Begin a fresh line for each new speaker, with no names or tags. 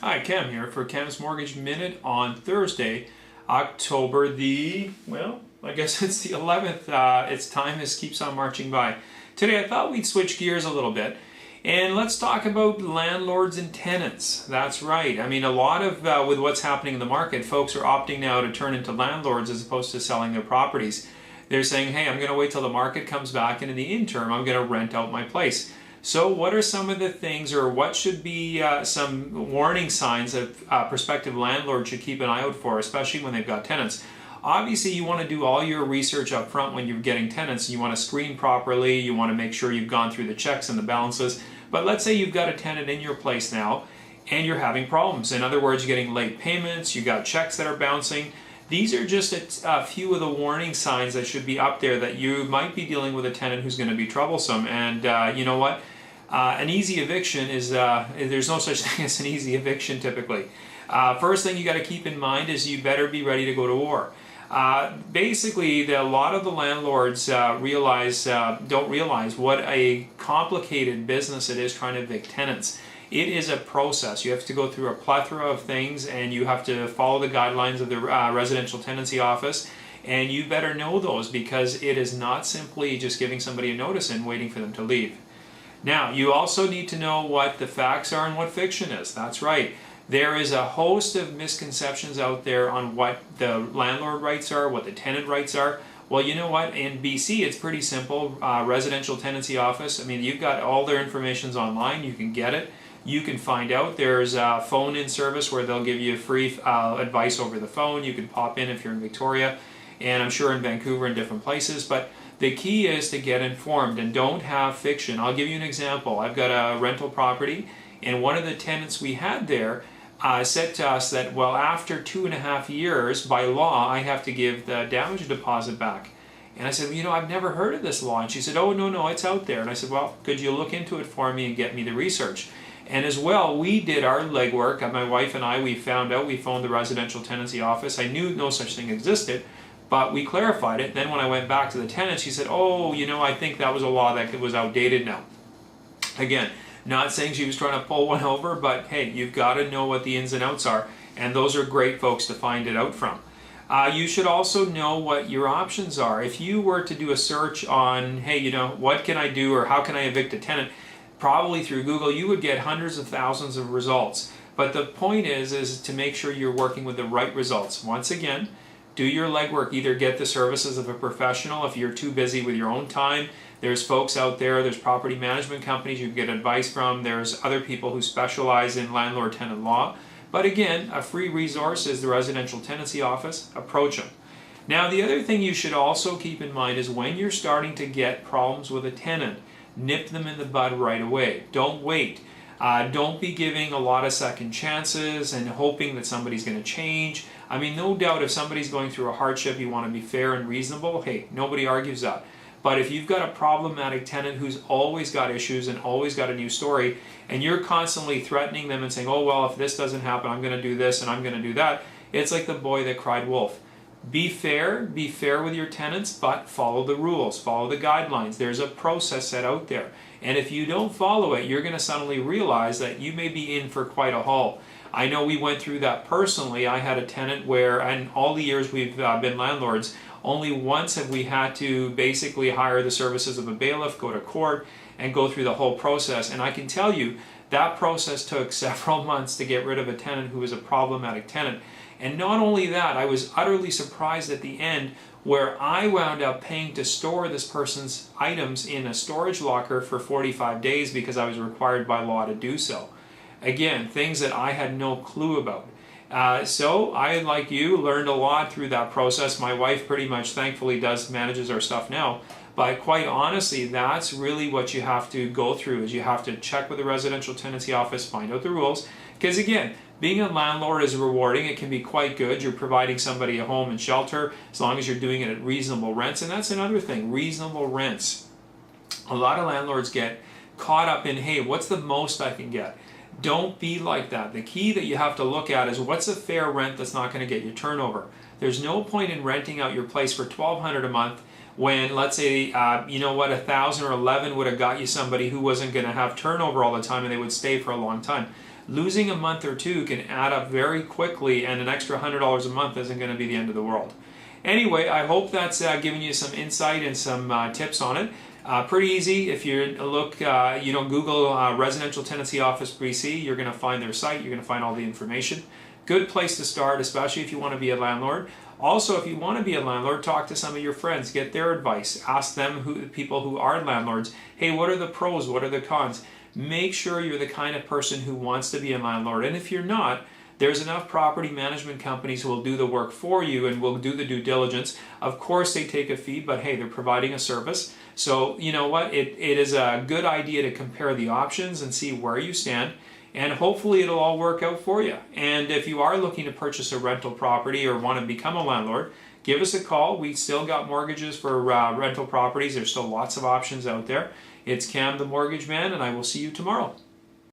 Hi, Cam here for Cam's Mortgage Minute on Thursday, October I guess it's the 11th. Its time keeps on marching by. Today I thought we'd switch gears a little bit and let's talk about landlords and tenants. That's right. I mean, a lot of, with what's happening in the market, folks are opting now to turn into landlords as opposed to selling their properties. They're saying, hey, I'm going to wait till the market comes back, and in the interim, I'm going to rent out my place. So what are some of the things, or what should be some warning signs that prospective landlords should keep an eye out for, especially when they've got tenants? Obviously, you want to do all your research up front when you're getting tenants. You want to screen properly. You want to make sure you've gone through the checks and the balances. But let's say you've got a tenant in your place now and you're having problems. In other words, you're getting late payments, you got checks that are bouncing. These are just a few of the warning signs that should be up there that you might be dealing with a tenant who's going to be troublesome. And you know what? An easy eviction is, there's no such thing as an easy eviction typically. First thing you got to keep in mind is you better be ready to go to war. Basically, a lot of the landlords don't realize what a complicated business it is trying to evict tenants. It is a process. You have to go through a plethora of things, and you have to follow the guidelines of the residential tenancy office, and you better know those, because it is not simply just giving somebody a notice and waiting for them to leave. Now, you also need to know what the facts are and what fiction is. That's right. There is a host of misconceptions out there on what the landlord rights are, what the tenant rights are. Well, you know what? In BC, it's pretty simple. Residential tenancy office, I mean, you've got all their information online. You can get it. You can find out. There's a phone-in service where they'll give you free advice over the phone. You can pop in if you're in Victoria, and I'm sure in Vancouver and different places. But the key is to get informed and don't have fiction. I'll give you an example. I've got a rental property, and one of the tenants we had there said to us that, well, after 2.5 years, by law, I have to give the damage deposit back. And I said, well, you know, I've never heard of this law. And she said, oh, no, it's out there. And I said, well, could you look into it for me and get me the research? And as well, we did our legwork. My wife and I, we phoned the residential tenancy office. I knew no such thing existed, but we clarified it. Then when I went back to the tenant, she said, oh, you know, I think that was a law that was outdated now. Again, not saying she was trying to pull one over, but hey, you've got to know what the ins and outs are, and those are great folks to find it out from. You should also know what your options are. If you were to do a search on, hey, you know, what can I do, or how can I evict a tenant, probably through Google, you would get hundreds of thousands of results. But the point is to make sure you're working with the right results. Once again, do your legwork. Either get the services of a professional if you're too busy with your own time. There's folks out there, there's property management companies you can get advice from. There's other people who specialize in landlord-tenant law. But again, a free resource is the residential tenancy office. Approach them. Now, the other thing you should also keep in mind is when you're starting to get problems with a tenant, nip them in the bud right away. Don't wait. Don't be giving a lot of second chances and hoping that somebody's going to change. I mean, no doubt if somebody's going through a hardship, you want to be fair and reasonable. Hey, nobody argues that. But if you've got a problematic tenant who's always got issues and always got a new story, and you're constantly threatening them and saying, oh, well, if this doesn't happen, I'm going to do this and I'm going to do that, it's like the boy that cried wolf. Be fair with your tenants, but follow the rules, follow the guidelines. There's a process set out there. And if you don't follow it, you're going to suddenly realize that you may be in for quite a haul. I know we went through that personally. I had a tenant where, in all the years we've been landlords, only once have we had to basically hire the services of a bailiff, go to court, and go through the whole process. And I can tell you that process took several months to get rid of a tenant who was a problematic tenant. And not only that, I was utterly surprised at the end where I wound up paying to store this person's items in a storage locker for 45 days because I was required by law to do so. Again, things that I had no clue about. So I, like you, learned a lot through that process. My wife pretty much, thankfully, manages our stuff now. But quite honestly, that's really what you have to go through, is you have to check with the residential tenancy office, find out the rules. Because again, being a landlord is rewarding. It can be quite good. You're providing somebody a home and shelter as long as you're doing it at reasonable rents. And that's another thing, reasonable rents. A lot of landlords get caught up in, hey, what's the most I can get? Don't be like that. The key that you have to look at is what's a fair rent that's not going to get you turnover. There's no point in renting out your place for $1,200 a month when, let's say, you know what, 1,000 or 11 would have got you somebody who wasn't going to have turnover all the time and they would stay for a long time. losing a month or two can add up very quickly, and an extra $100 a month isn't going to be the end of the world. Anyway, I hope that's given you some insight and some tips on it. Pretty easy. If you Google Residential Tenancy Office BC, you're going to find their site. You're going to find all the information. Good place to start, especially if you want to be a landlord. Also, if you want to be a landlord, talk to some of your friends. Get their advice. Ask them, people who are landlords, hey, what are the pros? What are the cons? Make sure you're the kind of person who wants to be a landlord. And if you're not, there's enough property management companies who will do the work for you and will do the due diligence. Of course, they take a fee, but hey, they're providing a service. So, you know what? It is a good idea to compare the options and see where you stand. And hopefully it'll all work out for you. And if you are looking to purchase a rental property or want to become a landlord, give us a call. We still got mortgages for rental properties. There's still lots of options out there. It's Cam the Mortgage Man, and I will see you tomorrow.